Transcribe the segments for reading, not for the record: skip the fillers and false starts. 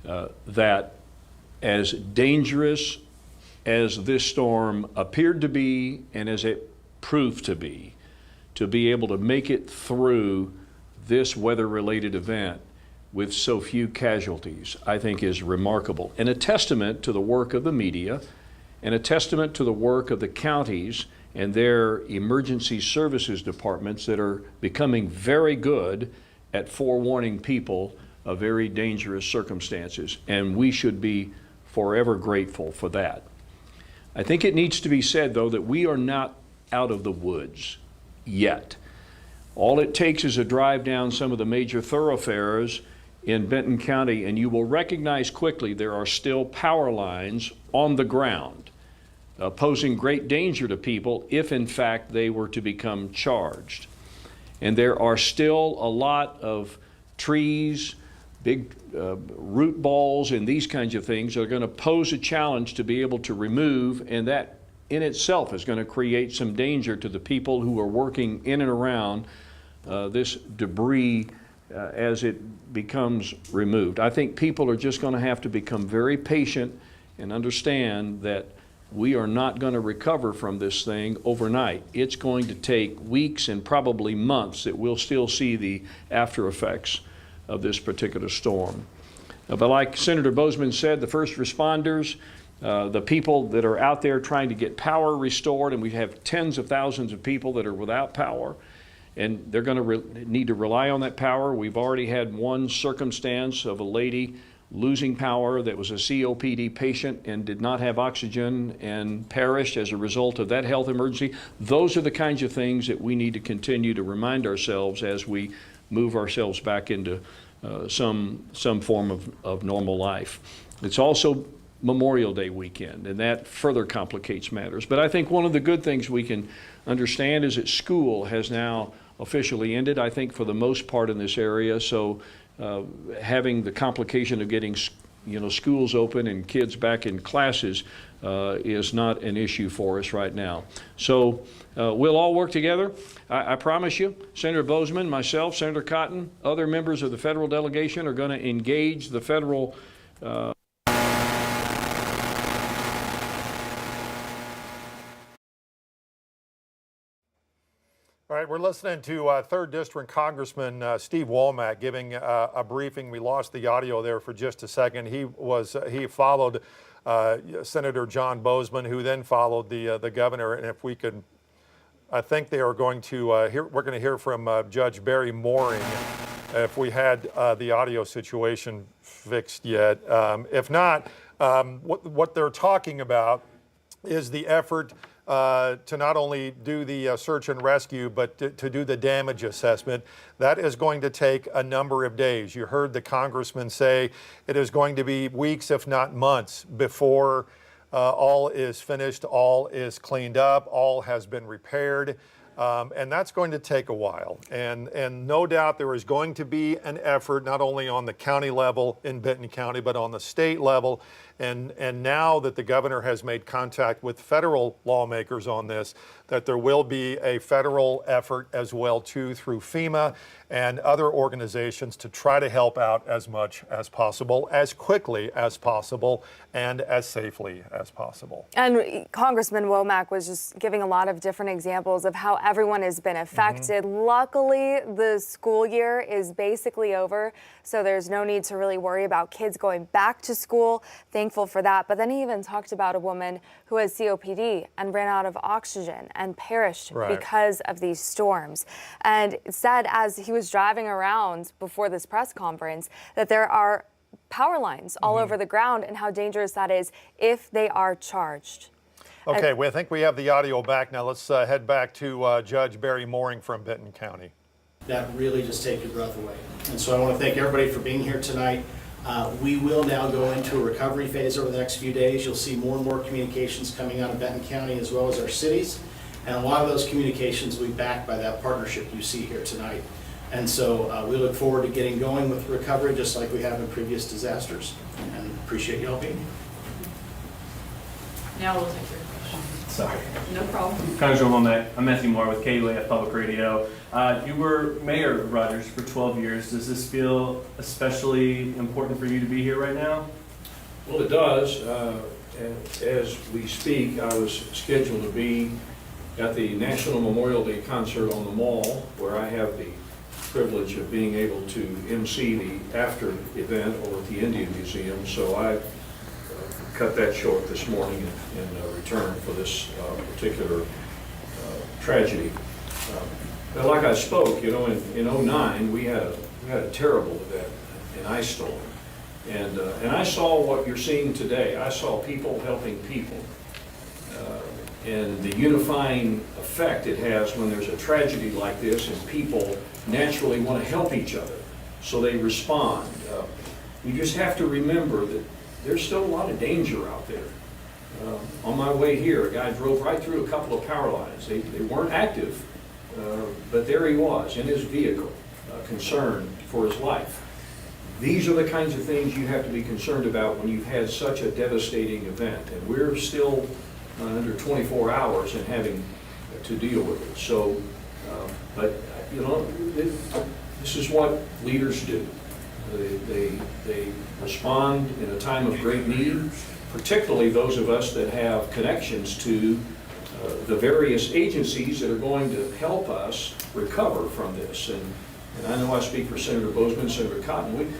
that as dangerous as this storm appeared to be and as it proved to be able to make it through this weather-related event with so few casualties, I think is remarkable, and a testament to the work of the media and a testament to the work of the counties and their emergency services departments that are becoming very good at forewarning people of very dangerous circumstances, and we should be forever grateful for that. I think it needs to be said, though, that we are not out of the woods yet. All it takes is a drive down some of the major thoroughfares in Benton County, and you will recognize quickly there are still power lines on the ground, posing great danger to people if, in fact, they were to become charged. And there are still a lot of trees, big root balls, and these kinds of things that are going to pose a challenge to be able to remove, and that in itself is going to create some danger to the people who are working in and around this debris as it becomes removed. I think people are just going to have to become very patient and understand that we are not going to recover from this thing overnight. It's going to take weeks and probably months that we'll still see the after effects of this particular storm. But like Senator Boozman said, the first responders, the people that are out there trying to get power restored, and we have tens of thousands of people that are without power, and they're going to need to rely on that power. We've already had one circumstance of a lady losing power that was a COPD patient and did not have oxygen and perished as a result of that health emergency. Those are the kinds of things that we need to continue to remind ourselves as we move ourselves back into some form of normal life. It's also Memorial Day weekend, and that further complicates matters. But I think one of the good things we can understand is that school has now officially ended, I think, for the most part in this area. So having the complication of getting schools open and kids back in classes is not an issue for us right now. So we'll all work together. I promise you, Senator Boozman, myself, Senator Cotton, other members of the federal delegation are going to engage the federal All right, we're listening to 3rd District Congressman Steve Womack giving a briefing. We lost the audio there for just a second. He followed Senator John Boozman, who then followed the governor. And if we could, I think they are going to we're going to hear from Judge Barry Mooring if we had the audio situation fixed yet. If not, what they're talking about is the effort to not only do the search and rescue, but to do the damage assessment. That is going to take a number of days. You heard the congressman say it is going to be weeks, if not months, before all is finished, all is cleaned up, all has been repaired. And that's going to take a while. And no doubt there is going to be an effort not only on the county level in Benton County, but on the state level. And now that the governor has made contact with federal lawmakers on this, that there will be a federal effort as well too through FEMA and other organizations to try to help out as much as possible, as quickly as possible, and as safely as possible. And Congressman Womack was just giving a lot of different examples of how everyone has been affected. Luckily, the school year is basically over, so there's no need to really worry about kids going back to school. Thankful for that. But then he even talked about a woman who has COPD and ran out of oxygen and perished because of these storms. And said as he was driving around before this press conference that there are power lines all over the ground and how dangerous that is if they are charged. Okay, I think we have the audio back now. Let's head back to Judge Barry Mooring from Benton County. That really just take your breath away. And so I want to thank everybody for being here tonight. We will now go into a recovery phase over the next few days. You'll see more and more communications coming out of Benton County as well as our cities. And a lot of those communications will be backed by that partnership you see here tonight. And so we look forward to getting going with recovery just like we have in previous disasters. And appreciate you all being here. Now we'll take your questions. Sorry. No problem. Congresswoman Womack, I'm Matthew Moore with KUAF Public Radio. You were mayor of Rogers for 12 years. Does this feel especially important for you to be here right now? Well, it does. And as we speak, I was scheduled to be at the National Memorial Day concert on the Mall, where I have the privilege of being able to MC the after event over at the Indian Museum. So I cut that short this morning in return for this particular tragedy. But like I spoke, you know, in 09, we had a terrible event, an ice storm. And I saw what you're seeing today. I saw people helping people. And the unifying effect it has when there's a tragedy like this and people naturally want to help each other. So they respond. We just have to remember that there's still a lot of danger out there. On my way here, a guy drove right through a couple of power lines. They weren't active, but there he was in his vehicle, concerned for his life. These are the kinds of things you have to be concerned about when you've had such a devastating event. And we're still under 24 hours and having to deal with it. So, but you know, this is what leaders do. They respond in a time of great need, particularly those of us that have connections to the various agencies that are going to help us recover from this. And I know I speak for Senator Boozman, Senator Cotton.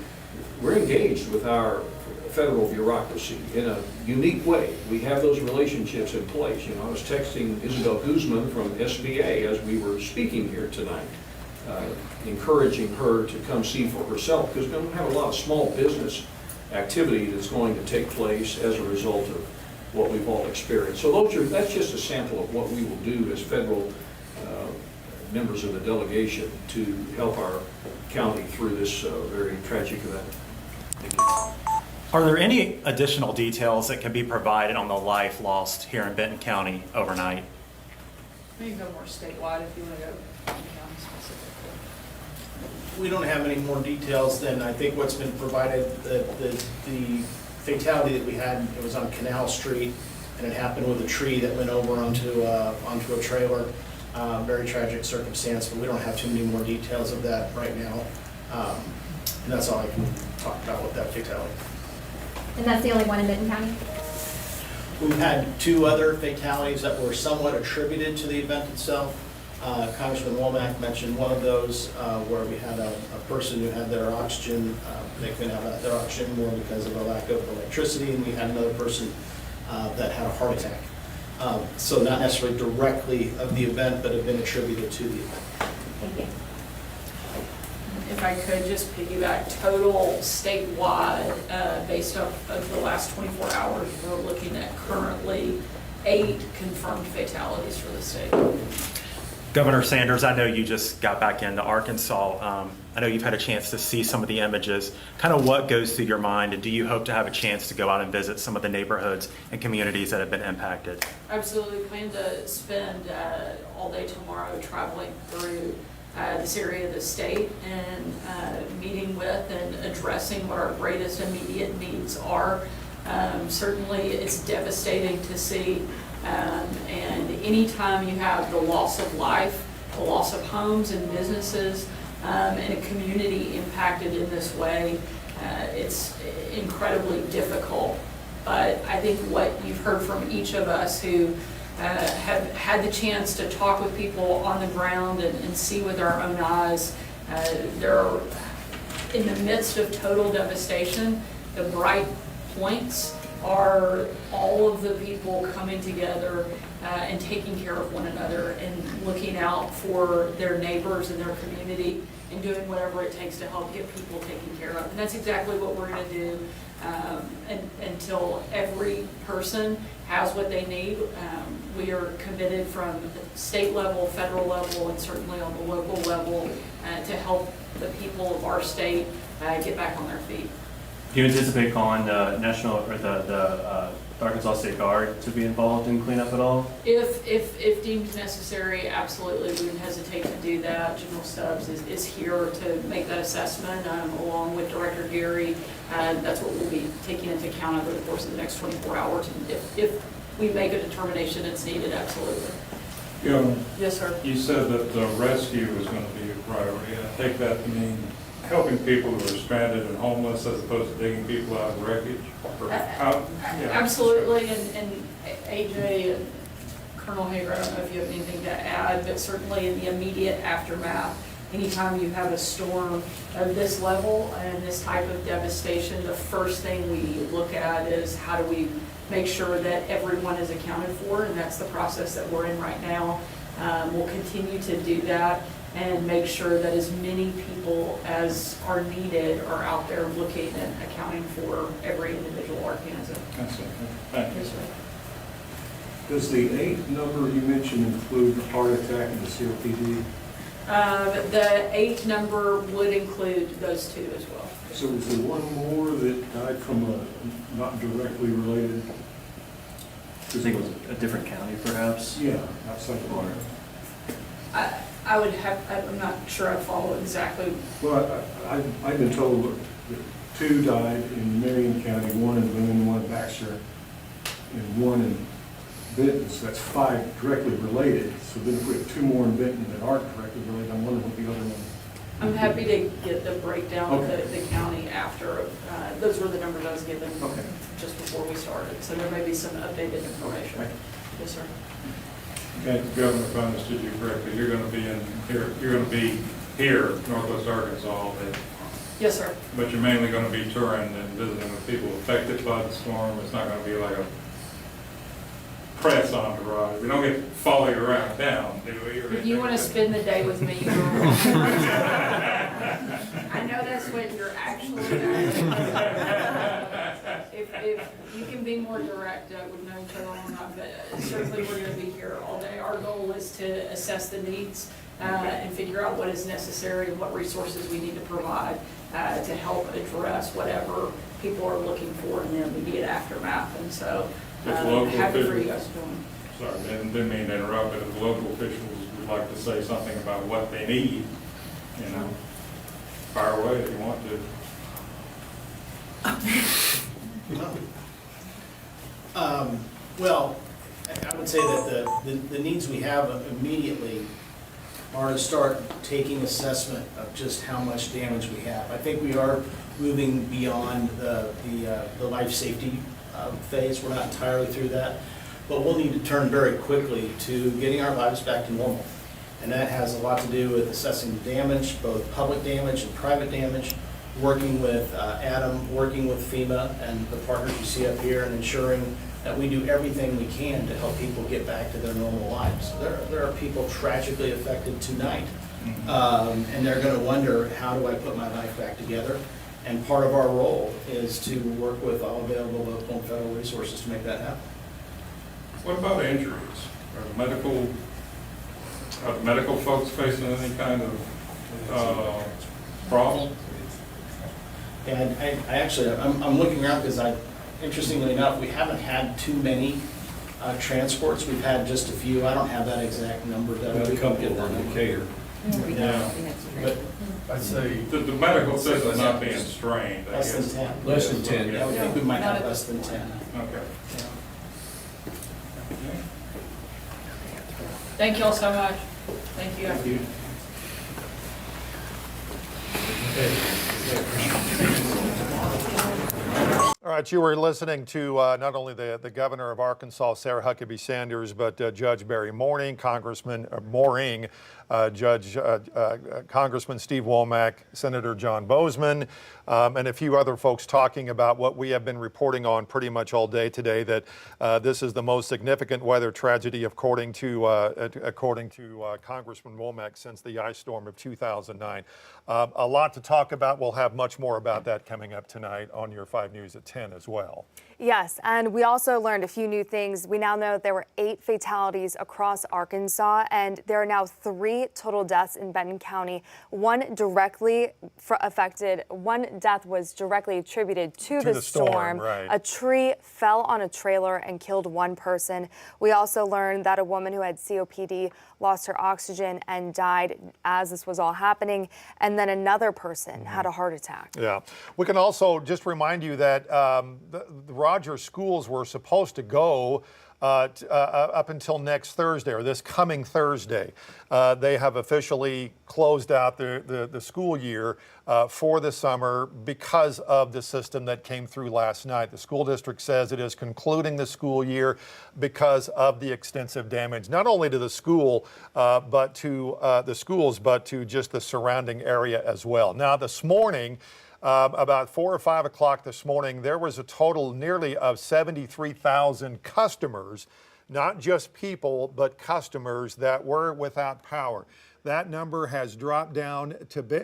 We're engaged with our federal bureaucracy in a unique way. We have those relationships in place. You know, I was texting Isabel Guzman from SBA as we were speaking here tonight, encouraging her to come see for herself, because we don't have a lot of small business activity that's going to take place as a result of what we've all experienced. So that's just a sample of what we will do as federal members of the delegation to help our county through this very tragic event. Thank you. Are there any additional details that can be provided on the life lost here in Benton County overnight? You can go more statewide if you want to go county specifically. We don't have any more details than I think what's been provided. The fatality that we had, it was on Canal Street, and it happened with a tree that went over onto a trailer. Very tragic circumstance, but we don't have too many more details of that right now. And that's all I can talk about with that fatality. And that's the only one in Benton County? We've had two other fatalities that were somewhat attributed to the event itself. Congressman Womack mentioned one of those where we had a person who had their oxygen, they couldn't have their oxygen anymore because of a lack of electricity, and we had another person that had a heart attack. So not necessarily directly of the event, but have been attributed to the event. Thank you. If I could just piggyback, total statewide, based off of the last 24 hours, we're looking at currently 8 confirmed fatalities for the state. Governor Sanders, I know you just got back into Arkansas. I know you've had a chance to see some of the images. Kind of what goes through your mind, and do you hope to have a chance to go out and visit some of the neighborhoods and communities that have been impacted? Absolutely. Plan to spend all day tomorrow traveling through this area of the state and meeting with and addressing what our greatest immediate needs are. Certainly it's devastating to see, and anytime you have the loss of life, the loss of homes and businesses, and a community impacted in this way, it's incredibly difficult. But I think what you've heard from each of us who have had the chance to talk with people on the ground and see with our own eyes, there are, in the midst of total devastation, the bright points are all of the people coming together and taking care of one another and looking out for their neighbors and their community and doing whatever it takes to help get people taken care of. And that's exactly what we're going to do until every person has what they need. We are committed from the state level, federal level, and certainly on the local level to help the people of our state get back on their feet. Do you anticipate calling the national or the Arkansas State Guard to be involved in cleanup at all? If deemed necessary, absolutely, we wouldn't hesitate to do that. General Stubbs is here to make that assessment along with Director Gary. That's what we'll be taking into account over the course of the next 24 hours. And if we make a determination it's needed, absolutely. Yes, sir. You said that the rescue was going to be a priority. I take that to mean helping people who are stranded and homeless as opposed to digging people out of wreckage? Or yeah. Absolutely, and AJ and Colonel Hager, I don't know if you have anything to add, but certainly in the immediate aftermath, anytime you have a storm of this level and this type of devastation, the first thing we look at is how do we make sure that everyone is accounted for, and that's the process that we're in right now. We'll continue to do that and make sure that as many people as are needed are out there looking and accounting for every individual Arkansas. That's it. Thank you. Yes, sir. Does the 8 number you mentioned include the heart attack and the COPD? The 8 number would include those two as well. So was there one more that died from a not directly related? I think it was a different county, perhaps. Yeah, outside the water. I would have, I'm not sure I follow exactly. Well, I've been told that 2 died in Marion County, 1 in Boone, 1 in Baxter, and 1 in Benton. So that's 5 directly related. So then if we have 2 more in Benton that aren't directly related, I'm wondering what the other one. I'm happy to get the breakdown Okay. of the county after. Those were the numbers I was given Okay. just before we started. So there may be some updated information. Right. Yes, sir. Okay, Governor, if I understood you correctly, you're going to be in here. You're going to be here, Northwest Arkansas, all day. Yes, sir. But you're mainly going to be touring and visiting with people affected by the storm. It's not going to be like a press entourage. We don't get to follow you around town, do we? Or If you want to anything? spend the day with me, you're welcome. I know that's what you're actually doing. If you can be more direct, we've known each other long enough, but certainly we're going to be here all day. Our goal is to assess the needs and figure out what is necessary and what resources we need to provide to help address whatever people are looking for in the immediate aftermath. And so, If local happy for you officials- guys to join. Sorry, didn't mean to interrupt, but if the local officials would like to say something about what they need, fire away if you want to. Well, I would say that the needs we have immediately are to start taking assessment of just how much damage we have. I think we are moving beyond the life safety phase. We're not entirely through that, but we'll need to turn very quickly to getting our lives back to normal. And that has a lot to do with assessing the damage, both public damage and private damage, working with Adam, working with FEMA and the partners you see up here, and ensuring that we do everything we can to help people get back to their normal lives. There are people tragically affected tonight, and they're going to wonder, how do I put my life back together? And part of our role is to work with all available local and federal resources to make that happen. What about injuries? Are the medical folks facing any kind of problem? And I'm looking around because interestingly enough, we haven't had too many transports. We've had just a few. I don't have that exact number. Got a couple over in Decatur. Yeah, but I'd say The medical system not being strained, I less guess. than 10. Less than 10. Yeah, we think we might have less than 10. Okay. Thank you all so much. Thank you. Thank you. All right, you were listening to not only the governor of Arkansas, Sarah Huckabee Sanders, but Judge Barry Mooring, Congressman Mooring, Congressman Steve Womack, Senator John Boozman, and a few other folks talking about what we have been reporting on pretty much all day today, that this is the most significant weather tragedy, according to Congressman Womack, since the ice storm of 2009. A lot to talk about. We'll have much more about that coming up tonight on your 5 News at 10 as well. Yes, and we also learned a few new things. We now know that there were 8 fatalities across Arkansas, and there are now 3 total deaths in Benton County. One directly affected, one death was directly attributed to the storm. Right. A tree fell on a trailer and killed 1 person. We also learned that a woman who had COPD lost her oxygen and died as this was all happening, and then another person had a heart attack. Yeah. We can also just remind you that the Rogers schools were supposed to go up until next Thursday, or this coming Thursday. They have officially closed out the school year for the summer because of the system that came through last night. The school district says it is concluding the school year because of the extensive damage, not only to the school, but to the schools, but to just the surrounding area as well. Now, this morning, about 4 or 5 o'clock this morning, there was a total nearly of 73,000 customers, not just people, but customers that were without power. That number has dropped down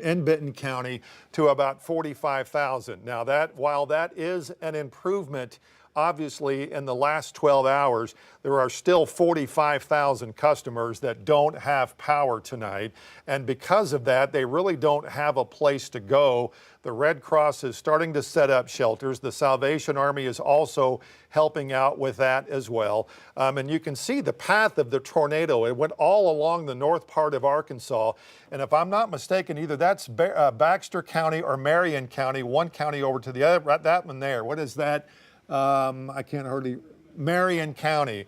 in Benton County to about 45,000. Now, while that is an improvement, obviously, in the last 12 hours, there are still 45,000 customers that don't have power tonight. And because of that, they really don't have a place to go. The Red Cross is starting to set up shelters. The Salvation Army is also helping out with that as well. And you can see the path of the tornado. It went all along the north part of Arkansas. And if I'm not mistaken, either that's Baxter County or Marion County, one county over to the other, that one there. What is that? I can't hardly, Marion County.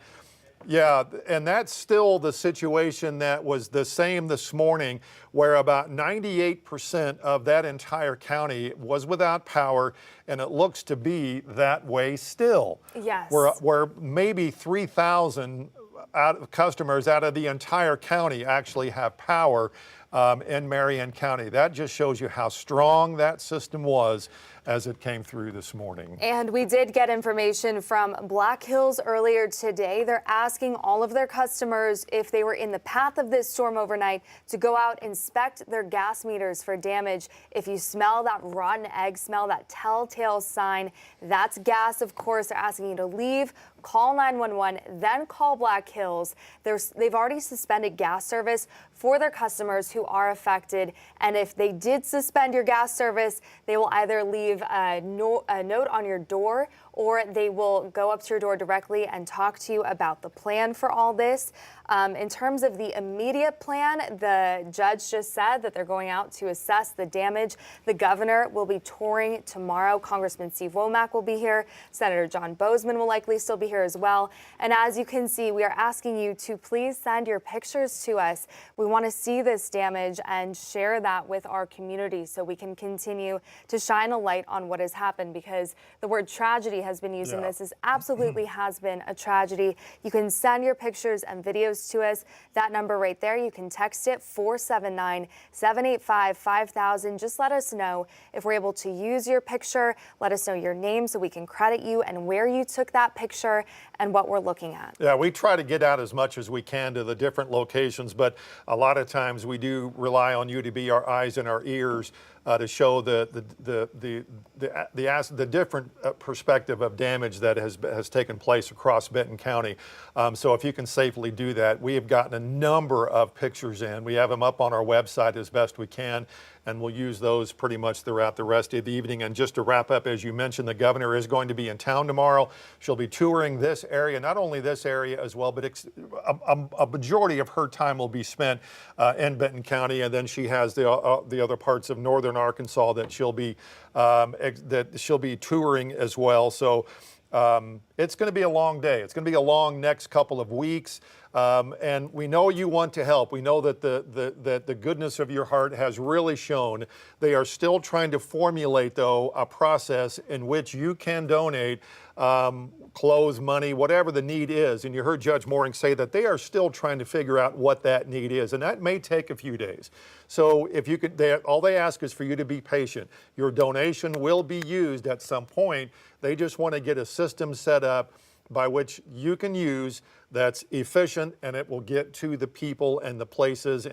Yeah, and that's still the situation that was the same this morning, where about 98% of that entire county was without power, and it looks to be that way still. Yes. Where maybe 3,000 customers out of the entire county actually have power in Marion County. That just shows you how strong that system was as it came through this morning. And we did get information from Black Hills earlier today. They're asking all of their customers, if they were in the path of this storm overnight, to go out, inspect their gas meters for damage. If you smell that rotten egg smell, that telltale sign, that's gas, of course. They're asking you to leave, call 911, then call Black Hills. They've already suspended gas service for their customers who are affected. And if they did suspend your gas service, they will either leave a note on your door, or they will go up to your door directly and talk to you about the plan for all this. In terms of the immediate plan, the judge just said that they're going out to assess the damage. The governor will be touring tomorrow. Congressman Steve Womack will be here. Senator John Boozman will likely still be here as well. And as you can see, we are asking you to please send your pictures to us. We want to see this damage and share that with our community so we can continue to shine a light on what has happened, because the word tragedy has been used in this. This absolutely has been a tragedy. You can send your pictures and videos to us. That number right there, you can text it 479-785-5000. Just let us know if we're able to use your picture. Let us know your name so we can credit you and where you took that picture and what we're looking at. Yeah, we try to get out as much as we can to the different locations, but a lot of times we do rely on you to be our eyes and our ears to show the different perspective of damage that has taken place across Benton County. So if you can safely do that, we have gotten a number of pictures in. We have them up on our website as best we can, and we'll use those pretty much throughout the rest of the evening. And just to wrap up, as you mentioned, the governor is going to be in town tomorrow. She'll be touring this area, not only this area as well, but a majority of her time will be spent in Benton County, and then she has the other parts of northern Arkansas that she'll be touring as well. So it's going to be a long day. It's going to be a long next couple of weeks. And we know you want to help. We know that the goodness of your heart has really shown. They are still trying to formulate, though, a process in which you can donate clothes, money, whatever the need is. And you heard Judge Mooring say that they are still trying to figure out what that need is. And that may take a few days. So if you could, all they ask is for you to be patient. Your donation will be used at some point. They just want to get a system set up by which you can use that's efficient, and it will get to the people and the places